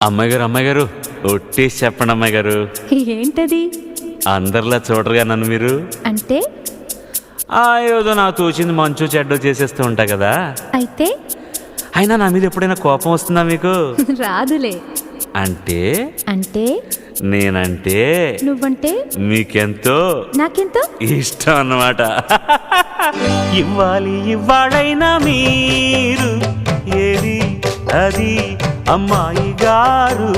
అమ్మాయి గారు ఒట్టేసి చెప్పండి అమ్మాయి గారు. ఏంటది? అందరిలా చూడరుగా నన్ను మీరు. అంటే ఏదో నాకు తోచింది మంచు చెడ్డో చేసేస్తూ ఉంటా కదా. అయితే అయినా నా మీద ఎప్పుడైనా కోపం వస్తుందా మీకు? రాదులే. అంటే అంటే నేనంటే నువ్వంటే మీకెంతో నాకెంతో ఇష్టం అన్నమాట. ఇవ్వాలైనా మీరు ఏది అది అమ్మాయి గారు.